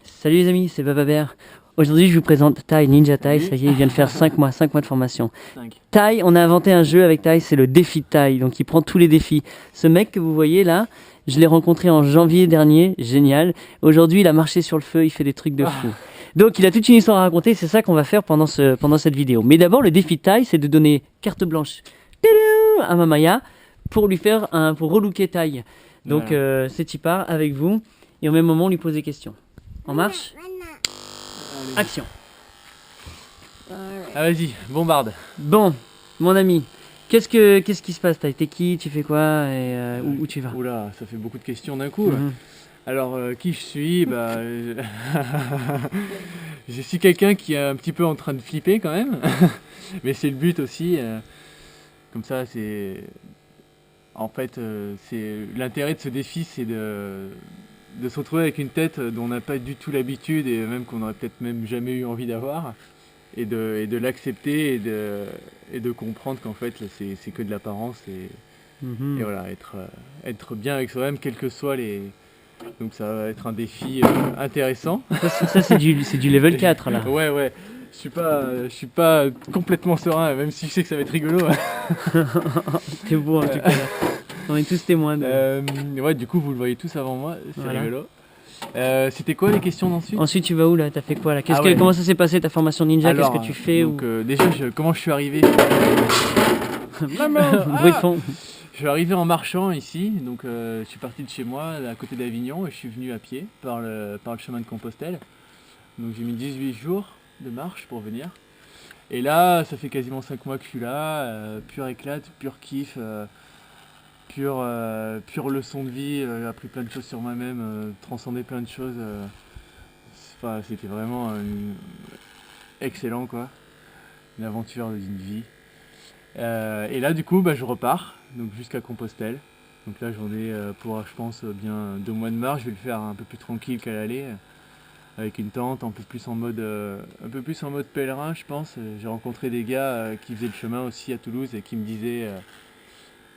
Salut les amis, c'est Baba Bear. Aujourd'hui je vous présente Tai, Ninja Tai, ça y est, il vient de faire 5 mois de formation. Tai, on a inventé un jeu avec Tai, c'est le défi de Tai, donc il prend tous les défis. Ce mec que vous voyez là, je l'ai rencontré en janvier dernier, génial. Aujourd'hui il a marché sur le feu, il fait des trucs de fou. Donc il a toute une histoire à raconter, c'est ça qu'on va faire pendant cette vidéo. Mais d'abord le défi de Tai, c'est de donner carte blanche à Mamaya pour lui faire pour relooker Tai. Donc c'est y part avec vous et au même moment on lui pose des questions. En marche. Action. Ah vas-y, bombarde. Bon, mon ami, qu'est-ce qui se passe? T'es qui? Tu fais quoi? Et où tu vas? Oula, ça fait beaucoup de questions d'un coup. Alors, qui je suis? Je suis quelqu'un qui est un petit peu en train de flipper quand même. Mais c'est le but aussi. Comme ça, c'est... En fait, c'est l'intérêt de ce défi, c'est de se retrouver avec une tête dont on n'a pas du tout l'habitude et même qu'on n'aurait peut-être même jamais eu envie d'avoir. Et de l'accepter et de comprendre qu'en fait c'est que de l'apparence et voilà, être bien avec soi-même quels que soient les... Donc ça va être un défi intéressant. Ça c'est du level 4 là. Ouais, je suis pas complètement serein même si je sais que ça va être rigolo. T'es beau en tout cas là. On est tous témoins de... Ouais, du coup vous le voyez tous avant moi, c'est rigolo. C'était quoi les questions d'ensuite? Ensuite tu vas où là? T'as fait quoi là? Comment ça s'est passé ta formation ninja? Qu'est-ce que tu fais? Donc, déjà comment je suis arrivé? Bruit de fond. Je suis arrivé en marchant ici, donc je suis parti de chez moi à côté d'Avignon et je suis venu à pied par le chemin de Compostelle. Donc j'ai mis 18 jours de marche pour venir. Et là ça fait quasiment 5 mois que je suis là, pur éclate, pur kiff. Pure leçon de vie, j'ai appris plein de choses sur moi-même, transcendé plein de choses. C'était vraiment excellent quoi, une aventure d'une vie. Et là du coup je repars donc jusqu'à Compostelle. Donc là j'en ai pour je pense bien 2 mois de marche. Je vais le faire un peu plus tranquille qu'à l'aller, avec une tente, un peu plus en mode pèlerin je pense. J'ai rencontré des gars qui faisaient le chemin aussi à Toulouse et qui me disaient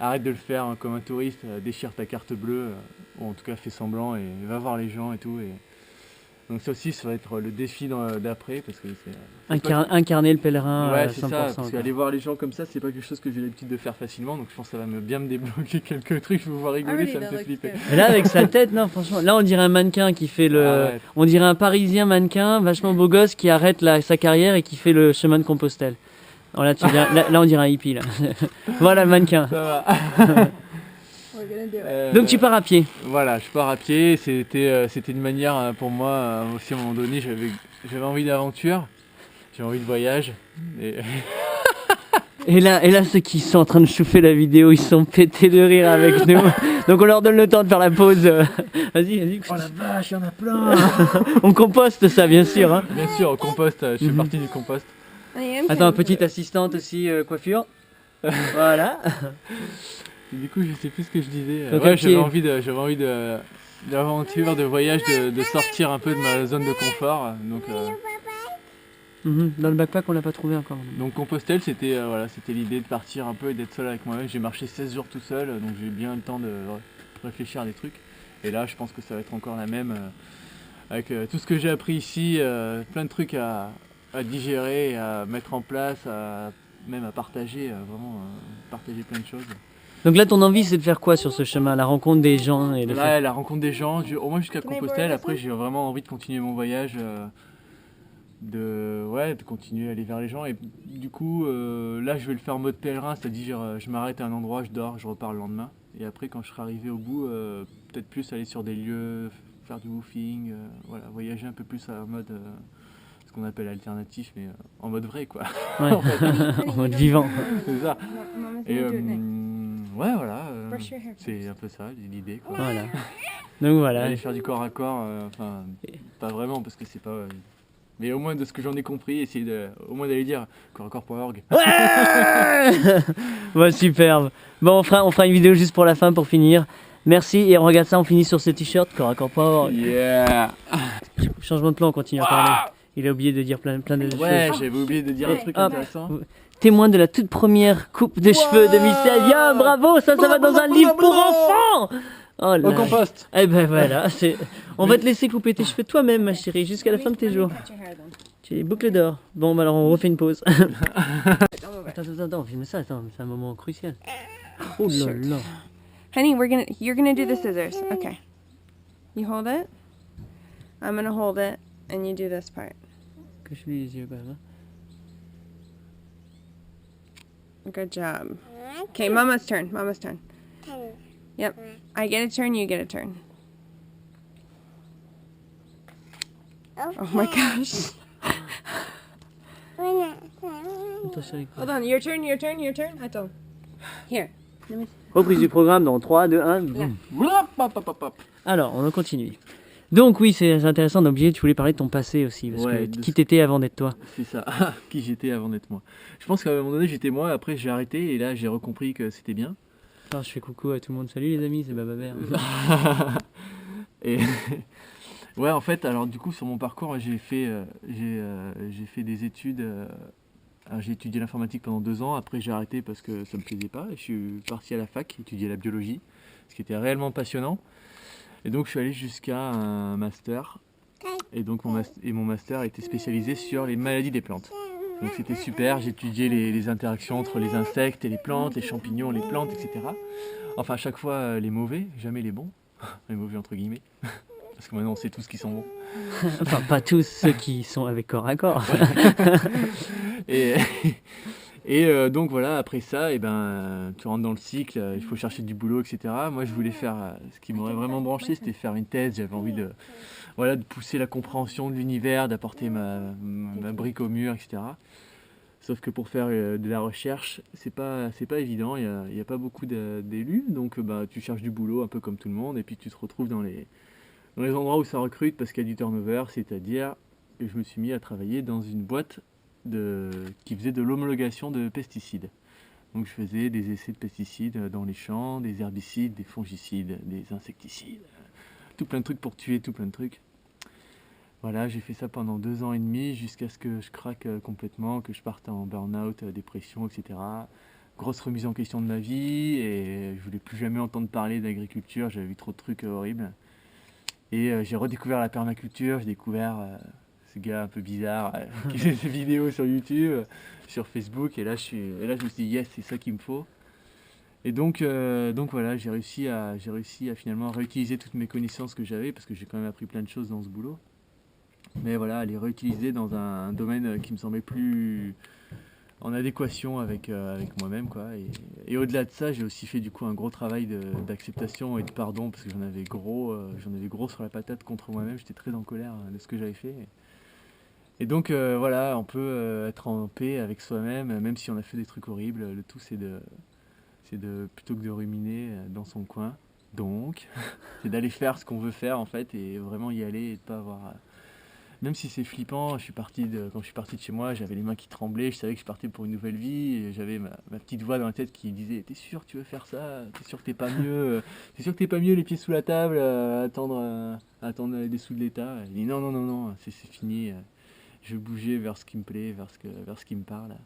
arrête de le faire comme un touriste, déchire ta carte bleue, ou en tout cas fais semblant et va voir les gens et tout. Et... Donc ça aussi ça va être le défi d'après parce que c'est... Incarner le pèlerin. Ouais c'est ça, parce qu'aller voir les gens comme ça c'est pas quelque chose que j'ai l'habitude de faire facilement, donc je pense que ça va bien me débloquer quelques trucs, je vais vous voir rigoler, ça me fait flipper. Et là avec sa tête, non franchement, là on dirait un mannequin qui fait on dirait un parisien mannequin, vachement beau gosse qui arrête sa carrière et qui fait le chemin de Compostelle. Oh, là, là on dirait un hippie là. Voilà le mannequin. Ça va. Donc tu pars à pied. Voilà, je pars à pied. C'était une manière pour moi aussi à un moment donné. J'avais envie d'aventure, j'avais envie de voyage. Et là ceux qui sont en train de chauffer la vidéo, ils sont pétés de rire avec nous. Donc on leur donne le temps de faire la pause. Vas-y. Oh la vache, il y en a plein. On composte ça bien sûr. Hein. Bien sûr, on composte. Je fais partie du compost. Attends, petite assistante aussi, coiffure. Voilà. Et du coup, je sais plus ce que je disais. Donc, j'avais envie d'aventure, de voyage, de sortir un peu de ma zone de confort. Donc, dans le backpack, on l'a pas trouvé encore. Donc Compostelle, c'était l'idée de partir un peu et d'être seul avec moi-même. J'ai marché 16 jours tout seul, donc j'ai eu bien le temps de réfléchir à des trucs. Et là, je pense que ça va être encore la même, avec tout ce que j'ai appris ici, plein de trucs à digérer, à mettre en place, même à partager, partager plein de choses. Donc là ton envie c'est de faire quoi sur ce chemin? La rencontre des gens et la rencontre des gens, au moins jusqu'à Compostelle. Après j'ai vraiment envie de continuer mon voyage, de continuer à aller vers les gens. Et du coup là je vais le faire en mode pèlerin, c'est-à-dire je m'arrête à un endroit, je dors, je repars le lendemain. Et après quand je serai arrivé au bout, peut-être plus aller sur des lieux, faire du woofing, voyager un peu plus en mode... ce qu'on appelle alternatif, mais en mode vrai quoi. Ouais. En mode vivant. C'est ça. Et voilà, c'est un peu ça l'idée quoi. Voilà. Donc voilà. Aller faire du corps à corps, pas vraiment parce que c'est pas... mais au moins de ce que j'en ai compris, essayer au moins d'aller dire corps à corps.org. Ouais. Bon, superbe. Bon, on fera une vidéo juste pour la fin, pour finir. Merci, et on regarde ça, on finit sur ce t-shirt, corps à corps.org. Yeah. Changement de plan, on continue à parler. Il a oublié de dire plein de choses. Ouais, j'avais oublié de dire un truc intéressant. Témoin de la toute première coupe de cheveux de Miss Elia. Bravo, ça va dans un livre pour enfants. Oh Au là. compost. Eh ben voilà, on va te laisser couper tes cheveux toi-même, ma chérie, jusqu'à la fin de tes jours. Tu les boucles d'or. Bon, bah alors on refait une pause. Attends, filme ça, attends, c'est un moment crucial. Oh là là. Honey, you're gonna do the scissors. Okay. You hold it. I'm gonna hold it, and you do this part. Cache-lui les yeux quand même. Good job. Okay, Mama's turn. Mama's turn. Yep. I get a turn, you get a turn. Oh my gosh. Attention avec Hold on. Your turn, your turn, your turn. Attends. Here. Reprise du programme dans 3, 2, 1. boum. Hop, hop, hop, hop, hop. Alors, on va continuer. Donc oui, c'est intéressant d'oublier, tu voulais parler de ton passé aussi, parce Ouais, que qui t'étais avant d'être toi. C'est ça, qui j'étais avant d'être moi. Je pense qu'à un moment donné j'étais moi, après j'ai arrêté et là j'ai recompris que c'était bien. Alors, je fais coucou à tout le monde, salut les amis, c'est Baba Bear. Et ouais, en fait, alors du coup sur mon parcours j'ai fait des études. Alors, j'ai étudié l'informatique pendant 2 ans, après j'ai arrêté parce que ça me plaisait pas. Et je suis parti à la fac étudier la biologie, ce qui était réellement passionnant. Et donc je suis allé jusqu'à un master. Et donc mon master était spécialisé sur les maladies des plantes. Donc c'était super, j'étudiais les interactions entre les insectes et les plantes, les champignons, les plantes, etc. Enfin à chaque fois les mauvais, jamais les bons. Les mauvais entre guillemets. Parce que maintenant on sait tous qui sont bons. Enfin, pas tous ceux qui sont avec corps à corps. Et, donc voilà, après ça, et ben, tu rentres dans le cycle, il faut chercher du boulot, etc. Moi je voulais faire, ce qui m'aurait vraiment branché, c'était faire une thèse, j'avais envie de pousser la compréhension de l'univers, d'apporter ma brique au mur, etc. Sauf que pour faire de la recherche, c'est pas évident, il y a pas beaucoup d'élus, donc bah, tu cherches du boulot un peu comme tout le monde, et puis tu te retrouves dans les endroits où ça recrute parce qu'il y a du turnover, c'est-à-dire que je me suis mis à travailler dans une boîte qui faisait de l'homologation de pesticides. Donc je faisais des essais de pesticides dans les champs, des herbicides, des fongicides, des insecticides, tout plein de trucs pour tuer, tout plein de trucs. Voilà, j'ai fait ça pendant 2 ans et demi jusqu'à ce que je craque complètement, que je parte en burn-out, dépression, etc. Grosse remise en question de ma vie et je voulais plus jamais entendre parler d'agriculture, j'avais vu trop de trucs horribles. Et j'ai redécouvert la permaculture, j'ai découvert ce gars un peu bizarre qui fait ses vidéos sur YouTube, sur Facebook, et là je me suis dit yes, c'est ça qu'il me faut. Et donc voilà, j'ai réussi à finalement réutiliser toutes mes connaissances que j'avais, parce que j'ai quand même appris plein de choses dans ce boulot. Mais voilà, à les réutiliser dans un domaine qui me semblait plus en adéquation avec moi-même, quoi. Et au-delà de ça, j'ai aussi fait du coup un gros travail d'acceptation et de pardon, parce que j'en avais gros sur la patate contre moi-même, j'étais très en colère de ce que j'avais fait. Et donc voilà, on peut être en paix avec soi-même, même si on a fait des trucs horribles. Le tout c'est de plutôt que de ruminer dans son coin, donc c'est d'aller faire ce qu'on veut faire en fait, et vraiment y aller et de pas avoir... Même si c'est flippant, quand je suis parti de chez moi, j'avais les mains qui tremblaient, je savais que je partais pour une nouvelle vie, et j'avais ma petite voix dans la tête qui disait « T'es sûr que tu veux faire ça? T'es sûr que t'es pas mieux? T'es sûr que t'es pas mieux les pieds sous la table, à attendre des sous de l'État ?» Je dis « Non, c'est fini, je veux bouger vers ce qui me plaît, vers ce qui me parle. »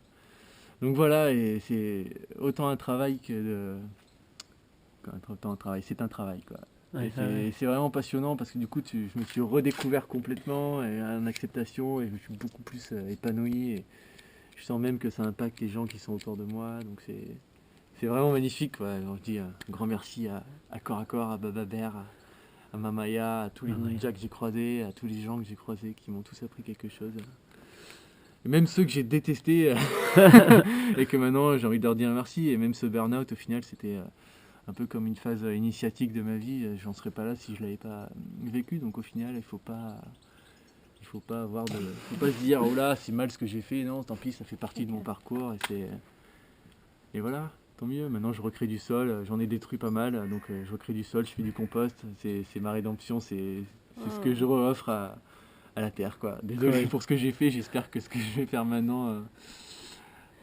Donc voilà, et c'est autant un travail c'est un travail, quoi. Ouais, C'est vraiment passionnant parce que du coup je me suis redécouvert complètement et en acceptation, et je me suis beaucoup plus épanoui, et je sens même que ça impacte les gens qui sont autour de moi, donc c'est vraiment magnifique, quoi. Alors, je dis un grand merci à Corps à Corps, à Baba Bear, à Mamaya, à tous les ninjas que j'ai croisés, à tous les gens que j'ai croisés qui m'ont tous appris quelque chose. Et même ceux que j'ai détestés et que maintenant j'ai envie de leur dire merci. Et même ce burn-out, au final, c'était un peu comme une phase initiatique de ma vie. J'en serais pas là si je l'avais pas vécu. Donc au final, il faut pas se dire oh là c'est mal ce que j'ai fait. Non, tant pis, ça fait partie de mon parcours, et voilà, tant mieux. Maintenant je recrée du sol, j'en ai détruit pas mal, donc je recrée du sol, je fais du compost. C'est ma rédemption, c'est ce que je offre à la terre, quoi. Désolé pour ce que j'ai fait, j'espère que ce que je vais faire maintenant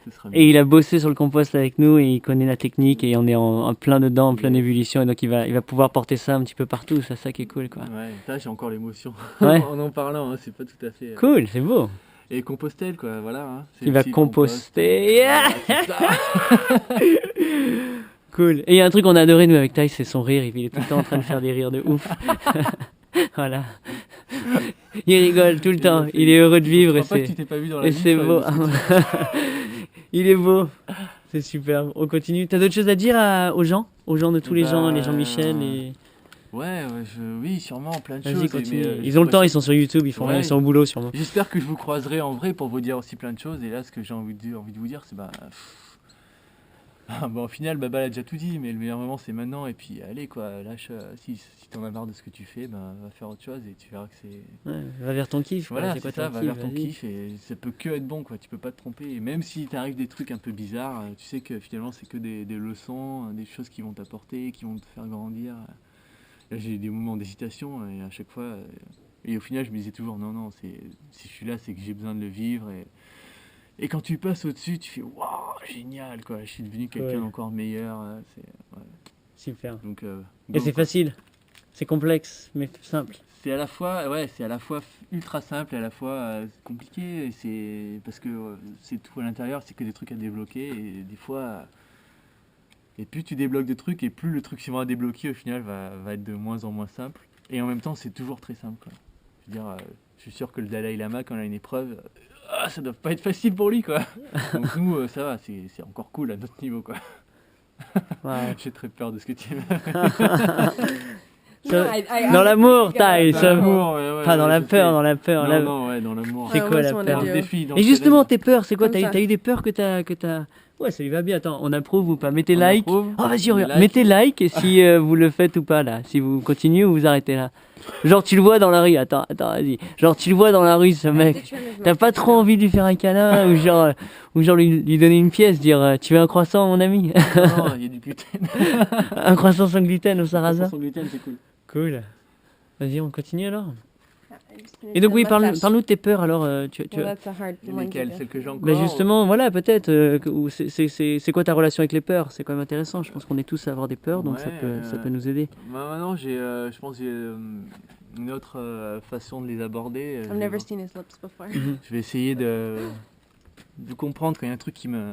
ce sera mieux. Et il a bossé sur le compost avec nous et il connaît la technique et on est en plein dedans, en pleine ébullition, et donc il va pouvoir porter ça un petit peu partout, c'est ça qui est cool, quoi. Ouais, ça j'ai encore l'émotion Ouais. en parlant, hein, c'est pas tout à fait... Cool, c'est beau. Et Compostelle, quoi, voilà. Hein, Il va composter. Voilà, c'est ça. Cool. Et il y a un truc qu'on a adoré, nous, avec Ty, c'est son rire. Il est tout le temps en train de faire des rires de ouf. Voilà. Il rigole tout le temps. Il est heureux de vivre. Je crois pas que tu t'es pas vu dans la Et vie, c'est ça, beau. parce Il est beau. C'est superbe. On continue. T'as d'autres choses à dire aux gens de tous les gens Michel et... Ouais, oui, sûrement, plein de Vas-y, choses. continue. mais, Ils ont le temps, ils sont sur YouTube, ils font rien, Ouais. ils sont au boulot sûrement. J'espère que je vous croiserai en vrai pour vous dire aussi plein de choses. Et là, ce que j'ai envie de vous dire, c'est bon, au final, Baba l'a déjà tout dit, mais le meilleur moment, c'est maintenant. Et puis, allez, quoi, lâche. Si t'en as marre de ce que tu fais, va faire autre chose et tu verras que c'est. Ouais, va vers ton kiff. Voilà, quoi, c'est ton ça, va kiff, vers ton vas-y. kiff et ça peut que être bon, quoi. Tu peux pas te tromper. Et même si t'arrives des trucs un peu bizarres, tu sais que finalement, c'est que des leçons, des choses qui vont t'apporter, qui vont te faire grandir. Là, j'ai eu des moments d'hésitation et à chaque fois. Et au final, je me disais toujours, non, si je suis là, c'est que j'ai besoin de le vivre. Et quand tu passes au-dessus, tu fais, waouh, génial, quoi. Je suis devenu quelqu'un Ouais. d'encore meilleur. Super. Donc, Et c'est facile. C'est complexe, mais simple. c'est à la fois ultra simple et à la fois compliqué. Et c'est parce que c'est tout à l'intérieur, c'est que des trucs à débloquer. Et des fois. Et plus tu débloques de trucs, et plus le truc suivant à débloquer, au final, va être de moins en moins simple. Et en même temps, c'est toujours très simple, quoi. Je veux dire, je suis sûr que le Dalai Lama, quand il a une épreuve, ça doit pas être facile pour lui, quoi. Donc nous, ça va, c'est encore cool à notre niveau, quoi. Ouais. J'ai très peur de ce que tu veux. Dans l'amour, Ty, Dans ça l'amour, ouais, Pas dans la je peur, sais. dans la peur. Non, ouais, dans l'amour. C'est I quoi la almost wanna peur Dans do- le défi, dans Et le justement, challenge. tes peurs, c'est quoi? Comme ça. T'as eu des peurs que t'as... Ouais, ça lui va bien. Attends, on approuve ou pas? Mettez On like. approuve, Oh, vas-y, on regarde. like. Mettez like si vous le faites ou pas, là. Si vous continuez ou vous arrêtez là. Genre, tu le vois dans la rue. Attends, vas-y. Genre, tu le vois dans la rue, ce mec. T'as pas trop envie de lui faire un câlin ou genre lui donner une pièce, dire tu veux un croissant, mon ami? Non, il y a du gluten. Un croissant sans gluten au sarrasin? Sans gluten, c'est cool. Cool. Vas-y, on continue alors. Et donc, oui, parle-nous de tes peurs alors. Tu Well, that's a hard one to Lesquelles? do. Celles que j'ai encore. Bah justement, voilà, peut-être. C'est quoi ta relation avec les peurs? C'est quand même intéressant. Je pense qu'on est tous à avoir des peurs, donc ça Ouais, peut nous aider. Maintenant, je pense que j'ai une autre façon de les aborder. I've never seen his lips before. Je vais essayer de comprendre quand il y a un truc qui me.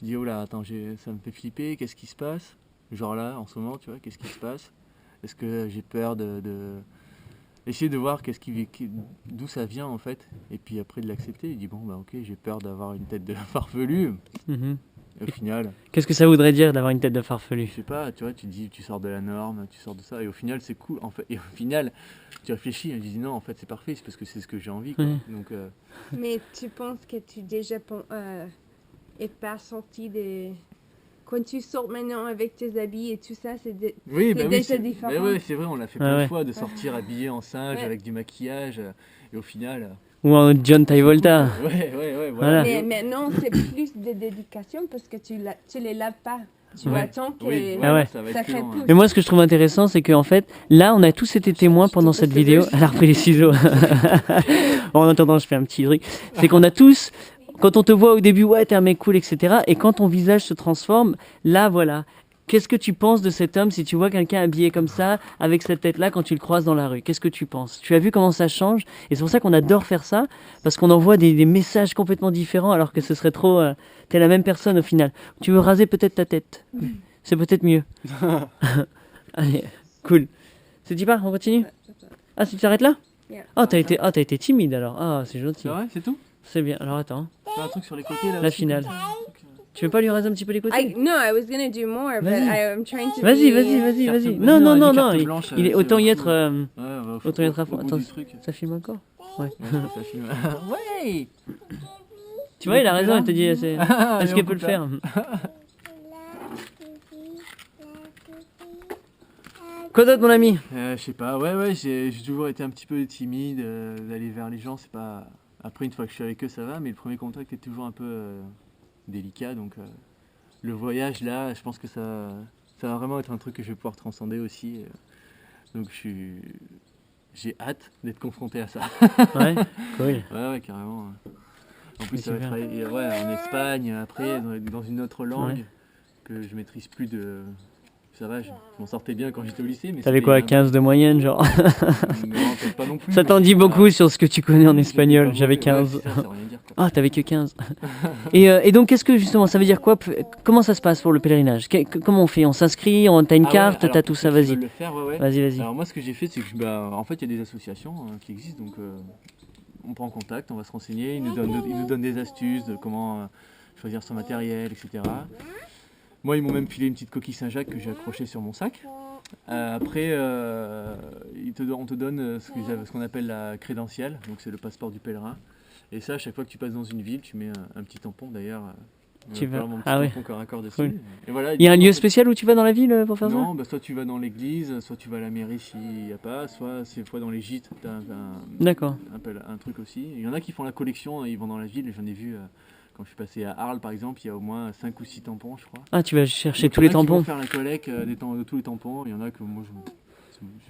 Je dis, oh là, attends, ça me fait flipper, qu'est-ce qui se passe? Genre là, en ce moment, tu vois, qu'est-ce qui se passe? Est-ce que j'ai peur de. Essayer de voir d'où ça vient en fait, et puis après de l'accepter. Il dit, bon, bah ok, j'ai peur d'avoir une tête de farfelu. Mhm. Et au final. Qu'est-ce que ça voudrait dire d'avoir une tête de farfelu? Je sais pas, tu vois, tu dis, tu sors de la norme, tu sors de ça, et au final, c'est cool. En fait, et au final, tu réfléchis et tu dis, non, en fait, c'est parfait, c'est parce que c'est ce que j'ai envie, quoi. Ouais. Donc, Mais tu penses que tu déjà es pas sorti de... Quand tu sors maintenant avec tes habits et tout ça, oui, c'est déjà différent. Mais ouais, c'est vrai, on l'a fait Ouais, plein ouais. de fois, de sortir habillé en singe, Ouais. avec du maquillage, et au final. Ou en John Travolta? Ouais, Voilà. voilà. Mais maintenant, c'est plus de dédication parce que tu les laves pas. Tu Ouais. attends que Oui, Ah ouais. ça va être ça plus long, crépousse. hein. Mais moi, ce que je trouve intéressant, c'est qu'en fait, là, on a tous été témoins pendant cette vidéo. Elle a repris les ciseaux. En attendant, je fais un petit truc. C'est qu'on a tous, quand on te voit au début, ouais, t'es un mec cool, etc. Et quand ton visage se transforme, là, voilà. Qu'est-ce que tu penses de cet homme si tu vois quelqu'un habillé comme ça, avec cette tête-là, quand tu le croises dans la rue? Qu'est-ce que tu penses? Tu as vu comment ça change? Et c'est pour ça qu'on adore faire ça, parce qu'on envoie des messages complètement différents, alors que ce serait trop... t'es la même personne au final. Tu veux raser peut-être ta tête. C'est peut-être mieux. Allez, cool. C'est dit pas, on continue? Ah, tu t'arrêtes là? Yeah. Oh, t'as été timide alors. Ah, c'est gentil. C'est vrai, c'est tout? C'est bien. Alors attends, Fais un truc sur les côtés là. la aussi, finale. comme ça. Tu veux pas lui raser un petit peu les côtés? No, I was gonna do more, but Vas-y. I'm trying to Vas-y, be... vas-y. Carte- Non, non, vas-y, non, carte non. blanche, Il est c'est autant y au être. fond. Ouais, bah, Autant y être à fond. au bout Attends, du truc. ça filme encore? Ouais. Ouais, ça filme. Ouais. Tu vois, il a veux raison. couper Elle te dit, est-ce Allez, qu'elle on peut le coupe là. faire? Quoi d'autre, mon ami? Je sais pas, ouais, j'ai toujours été un petit peu timide d'aller vers les gens, c'est pas... Après, une fois que je suis avec eux, ça va, mais le premier contact est toujours un peu délicat, donc le voyage, là, je pense que ça va vraiment être un truc que je vais pouvoir transcender aussi, donc j'ai hâte d'être confronté à ça. Ouais, cool. Ouais, carrément. En plus, Mais ça va super. être en Espagne, après, dans une autre langue Ouais. que je maîtrise plus Ça va, je m'en sortais bien quand j'étais au lycée. Mais T'avais c'était quoi, un- 15 de moyenne, genre? Non, peut-être pas non plus. Ça t'en mais dit c'était pas- beaucoup sur ce que tu connais en j'étais espagnol. pas J'avais mauvais. Ouais, 15. c'est ça veut rien dire, quoi. Ah, t'avais que 15. Et donc, qu'est-ce que justement, ça veut dire quoi? Comment ça se passe pour le pèlerinage? Comment on fait? On s'inscrit? T'as une Ah ouais, carte? alors, T'as pour tout ceux ça? qui Vas-y. veulent le faire, ouais. Vas-y. Alors moi, ce que j'ai fait, c'est que, bah, en fait, il y a des associations qui existent, donc on prend contact, on va se renseigner, ils nous donnent des astuces de comment choisir son matériel, etc. Moi, ils m'ont même filé une petite coquille Saint-Jacques que j'ai accrochée sur mon sac. Après, on te donne ce qu'on appelle la crédentielle, donc c'est le passeport du pèlerin. Et ça, à chaque fois que tu passes dans une ville, tu mets un petit tampon d'ailleurs. Tu vas- Mon petit ah ouais. tampon corps à corps dessus. Cool. Et voilà, Il y a un du coup, lieu en fait, spécial où tu vas dans la ville pour faire ça? non, bah, soit tu vas dans l'église, soit tu vas à la mairie s'il n'y a pas, soit c'est fois dans les gîtes, t'as D'accord. un truc aussi. Il y en a qui font la collection, ils vont dans la ville, j'en ai vu quand je suis passé à Arles par exemple, il y a au moins 5 ou 6 tampons je crois. Ah, tu vas chercher Donc, tous il y les en a qui vont tampons? faire la collecte de tous les tampons, il y en a que moi je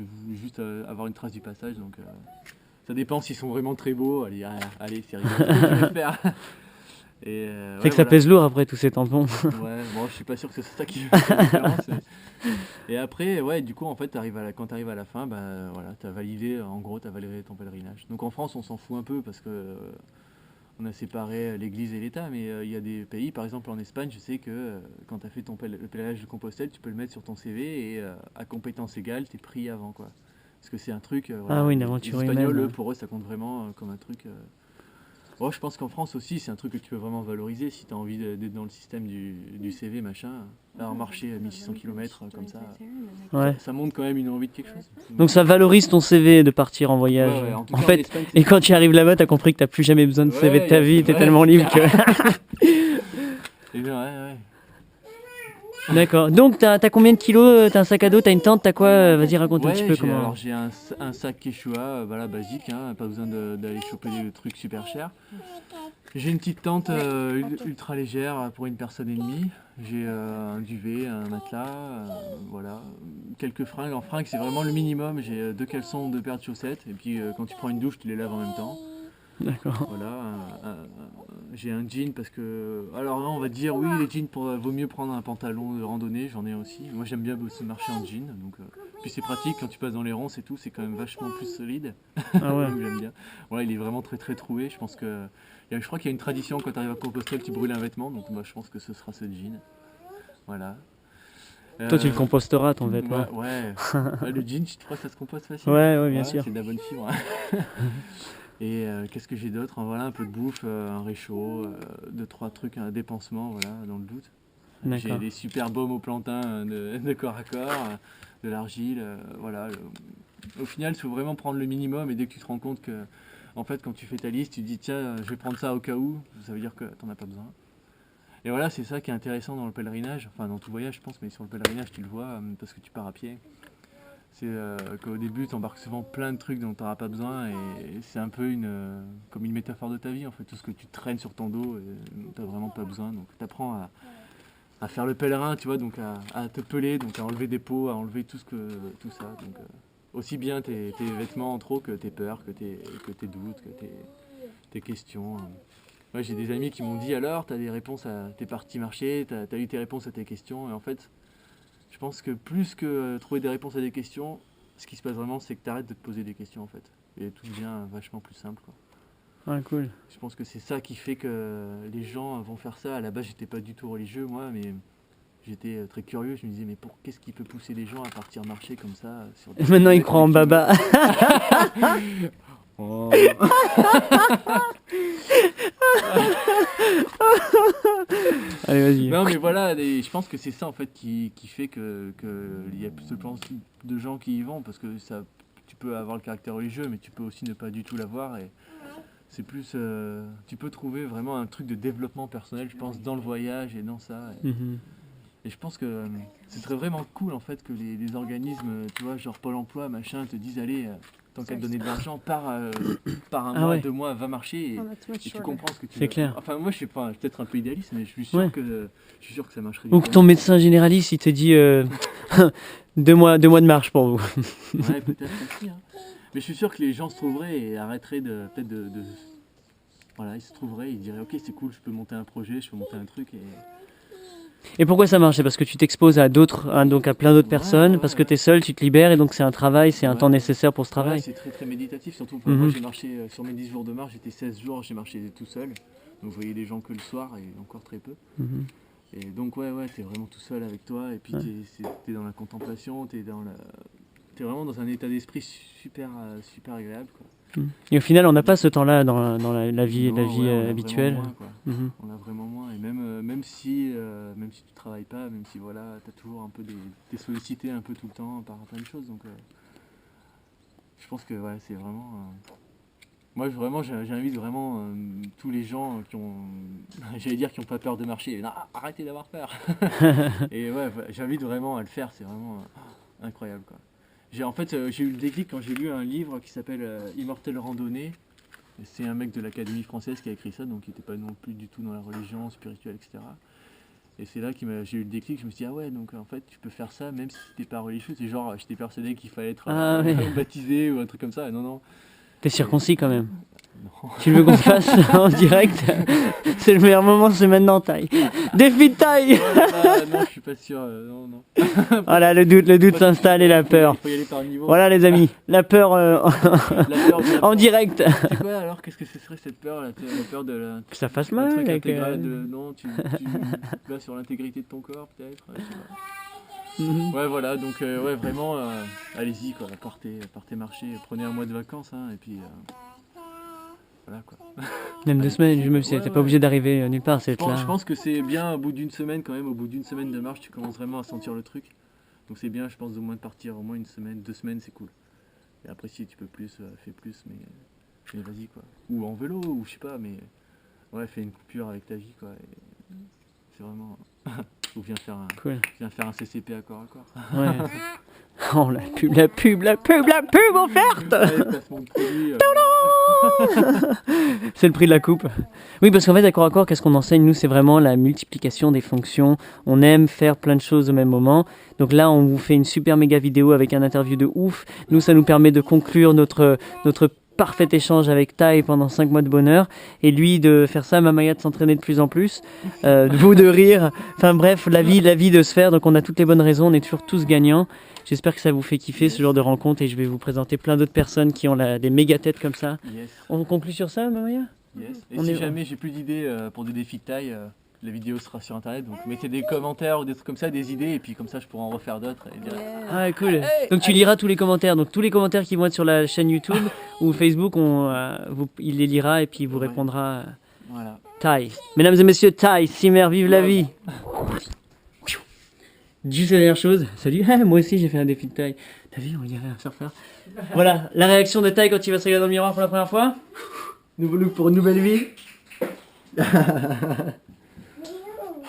voulais juste avoir une trace du passage, donc ça dépend s'ils sont vraiment très beaux, allez c'est rigolo, je vais le faire. Et, C'est que ça pèse lourd après tous ces tampons. Ouais, bon, je suis pas sûr que c'est ça qui fait la différence. Et après, ouais, du coup, en fait, quand tu arrives à la fin, bah, voilà, tu as validé, en gros, tu as validé ton pèlerinage. Donc en France, on s'en fout un peu parce que on a séparé l'Église et l'État, mais il y a des pays, par exemple en Espagne, je sais que quand tu as fait le pèlerinage de Compostelle, tu peux le mettre sur ton CV et à compétence égale, tu es pris avant, quoi. Parce que c'est un truc. Voilà, oui, une les aventure Espagnols, humaine. eux, pour eux, ça compte vraiment comme un truc. Oh, je pense qu'en France aussi, c'est un truc que tu peux vraiment valoriser si tu as envie d'être dans le système du CV, machin. Alors marcher à 1600 km comme ça, Ouais. ça montre quand même une envie de quelque chose. Donc ça valorise ton CV de partir en Ouais, voyage. ouais, en tout En cas, en fait, Espagne, et quand tu arrives là-bas, t'as compris que t'as plus jamais besoin de CV de ta Ouais, vie, t'es ouais, tellement c'est libre que... Et bien, ouais. D'accord. Donc t'as combien de kilos? T'as un sac à dos, t'as une tente, t'as quoi? Vas-y, raconte un Ouais, petit peu j'ai, comment... alors j'ai un sac Quechua, voilà, basique, hein, pas besoin d'aller choper des trucs super chers. J'ai une petite tente ultra légère pour une personne et demie. J'ai un duvet, un matelas, voilà. Quelques fringues. En fringues, c'est vraiment le minimum. J'ai 2 caleçons, 2 paires de chaussettes. Et puis quand tu prends une douche, tu les laves en même temps. D'accord. Voilà. J'ai un jean parce que... Alors là, on va dire, oui, les jeans, vaut mieux prendre un pantalon de randonnée. J'en ai aussi. Moi, j'aime bien aussi marcher en jean. Donc, puis c'est pratique, quand tu passes dans les ronces et tout, c'est quand même vachement plus solide. Ah ouais. Donc, j'aime bien. Voilà, il est vraiment très très troué. Je pense que... Je crois qu'il y a une tradition quand tu arrives à Compostelle, tu brûles un vêtement, donc moi je pense que ce sera ce jean. Voilà. Toi, tu le composteras, ton vêtement. Ouais. Le jean, tu crois que ça se composte facile? Ouais, bien sûr. C'est de la bonne fibre. Et qu'est-ce que j'ai d'autre? Voilà, un peu de bouffe, un réchaud, 2-3 trucs, un dépensement, voilà, dans le doute. J'ai D'accord. des super baumes au plantain de corps à corps, de l'argile, voilà. Au final, il faut vraiment prendre le minimum et dès que tu te rends compte que, en fait, quand tu fais ta liste, tu te dis tiens, je vais prendre ça au cas où, ça veut dire que t'en as pas besoin. Et voilà, c'est ça qui est intéressant dans le pèlerinage, enfin dans tout voyage je pense, mais sur le pèlerinage tu le vois parce que tu pars à pied. C'est qu'au début tu embarques souvent plein de trucs dont tu n'auras pas besoin et c'est un peu comme une métaphore de ta vie en fait, tout ce que tu traînes sur ton dos tu n'as vraiment pas besoin. Donc tu apprends à faire le pèlerin, tu vois, donc à te peler, donc à enlever des peaux, à enlever tout ça. Donc, aussi bien tes vêtements en trop que tes peurs, que tes doutes, que tes questions. Ouais, j'ai des amis qui m'ont dit alors, t'es parti marcher, t'as eu tes réponses à tes questions. Et en fait, je pense que plus que trouver des réponses à des questions, ce qui se passe vraiment, c'est que t'arrêtes de te poser des questions en fait. Et tout devient vachement plus simple, quoi. Ah, cool. Je pense que c'est ça qui fait que les gens vont faire ça. À la base, j'étais pas du tout religieux, moi, mais j'étais très curieux. Je me disais, mais qu'est-ce qui peut pousser les gens à partir marcher comme ça sur des Et maintenant, ils kilomètres croient en et des Baba. Oh. Allez, vas-y. Non mais voilà, je pense que c'est ça en fait qui fait que il y a plus de gens qui y vont parce que ça, tu peux avoir le caractère religieux mais tu peux aussi ne pas du tout l'avoir et c'est plus, tu peux trouver vraiment un truc de développement personnel je pense dans le voyage et dans ça Mhm. et je pense que ce serait vraiment cool en fait que les organismes, tu vois, genre Pôle emploi, machin, te disent allez, tant qu'à te donner de l'argent, par un mois, ouais. 2 mois, va marcher Oh, that's much et tu shorter. comprends ce que tu C'est veux. clair. Enfin moi je suis pas, peut-être un peu idéaliste, mais je suis sûr Ouais. que ça marcherait. Donc ton médecin généraliste, il te dit 2 mois de marche pour vous. Ouais, peut-être aussi. Hein. Mais je suis sûr que les gens se trouveraient et arrêteraient peut-être de... Voilà, ils se trouveraient, ils diraient ok c'est cool, je peux monter un projet, je peux monter un truc et Et pourquoi ça marche? C'est parce que tu t'exposes à d'autres, donc à plein d'autres personnes, ouais, parce que ouais. tu es seul, tu te libères, et donc c'est un travail, c'est un Ouais. temps nécessaire pour ce Ouais, travail. c'est très très méditatif, surtout Mhm. moi j'ai marché sur mes 10 jours de marche, j'étais 16 jours, j'ai marché tout seul. Donc je voyais les gens que le soir et encore très peu. Mhm. Et donc ouais, t'es vraiment tout seul avec toi et puis Ouais. t'es dans la contemplation, t'es vraiment dans un état d'esprit super, super agréable, quoi. Et au final, on n'a pas ce temps-là dans la vie, Non, la vie ouais, on a habituelle. vraiment moins, quoi. Mhm. On a vraiment moins. Et même si tu travailles pas, même si voilà, t'as toujours un peu t'es sollicité un peu tout le temps par plein de choses. Donc je pense que ouais, c'est vraiment. Moi vraiment j'invite vraiment tous les gens qui ont. J'allais dire qui ont pas peur de marcher. Non, arrêtez d'avoir peur. Et ouais, j'invite vraiment à le faire, c'est vraiment incroyable, quoi. J'ai eu le déclic quand j'ai lu un livre qui s'appelle Immortelle Randonnée. Et c'est un mec de l'Académie française qui a écrit ça, donc il n'était pas non plus du tout dans la religion, spirituelle, etc. Et c'est là que j'ai eu le déclic, je me suis dit, ah ouais, donc en fait tu peux faire ça même si t'es pas religieux. C'est genre, j'étais persuadé qu'il fallait être Ah ouais. baptisé ou un truc comme ça. Non, non. T'es circoncis quand même. Non. Tu veux qu'on fasse en direct? C'est le meilleur moment, c'est maintenant, taille. Défi de taille! Non, je suis pas sûr. Non, non. Voilà, le doute s'installe et la peur. Il faut y aller par niveau. Voilà les amis, la peur La peur de la en peur. direct. C'est quoi alors? Qu'est-ce que ce serait cette peur, la peur de la. Que ça fasse Un mal. truc avec, intégral non, tu vas sur l'intégrité de ton corps peut-être, je sais pas. Mhm. Ouais voilà, donc ouais vraiment, allez-y quoi, partez marcher, prenez un mois de vacances hein, et puis voilà quoi. Même 2 semaines, même si Ouais, t'es pas ouais. obligé d'arriver nulle part, c'est Je là. pense que c'est bien au bout d'une semaine quand même, au bout d'une semaine de marche tu commences vraiment à sentir le truc. Donc c'est bien je pense au moins de partir au moins une semaine, 2 semaines c'est cool. Et après si tu peux plus, fais plus mais vas-y quoi. Ou en vélo ou je sais pas mais ouais fais une coupure avec ta vie quoi. Et c'est vraiment. Ou viens faire un CCP à corps. Ouais. Oh la pub offerte. Ouais, placement de produit, C'est le prix de la coupe. Oui, parce qu'en fait, à corps, qu'est-ce qu'on enseigne? Nous, c'est vraiment la multiplication des fonctions. On aime faire plein de choses au même moment. Donc là, on vous fait une super méga vidéo avec un interview de ouf. Nous, ça nous permet de conclure notre parfait échange avec Tai pendant 5 mois de bonheur. Et lui, de faire ça, Mamaya de s'entraîner de plus en plus. Vous de rire. Enfin bref, la vie de se faire. Donc on a toutes les bonnes raisons. On est toujours tous gagnants. J'espère que ça vous fait kiffer ce genre de rencontre. Et je vais vous présenter plein d'autres personnes qui ont des méga têtes comme ça. Yes, On conclut sur ça, Mamaya? yes. Et On si est- jamais j'ai plus d'idées pour des défis de taille, la vidéo sera sur internet. Donc mettez des commentaires ou des trucs comme ça, des idées, et puis comme ça je pourrai en refaire d'autres. Et dire, Ah cool. Donc tu liras tous les commentaires. Donc tous les commentaires qui vont être sur la chaîne YouTube ou Facebook, il les lira et puis il vous Ouais. répondra. voilà. Tai. Mesdames et messieurs, Tai, Simmer, vive la vie. Juste la dernière chose. Salut, moi aussi j'ai fait un défi de Tai. T'as vu, on dirait un surfeur. Voilà, la réaction de Tai quand il va se regarder dans le miroir pour la première fois. Nouveau look pour une nouvelle vie.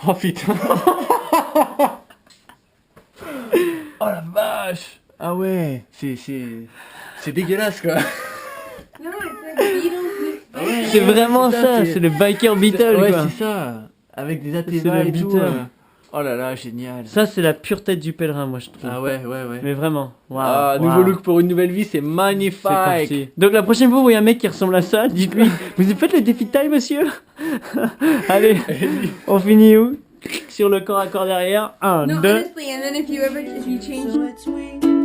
Oh putain. Oh la vache. Ah ouais, c'est dégueulasse quoi. No, it's like Beatles. C'est vraiment ça, c'est le biker Beatle Ouais, quoi. c'est ça. Avec des C'est Athéva le et tout. Beatle. Oh là là, génial. Ça c'est la pure tête du pèlerin moi je trouve. Ah ouais. Mais vraiment. Waouh. Ah, waouh. nouveau look pour une nouvelle vie, c'est magnifique. C'est parti. Donc la prochaine fois vous voyez un mec qui ressemble à ça, dites-lui, vous avez fait le défi de taille monsieur? Allez, on finit où? Sur le corps à corps derrière. 1, No, 2. honestly, and then if you change.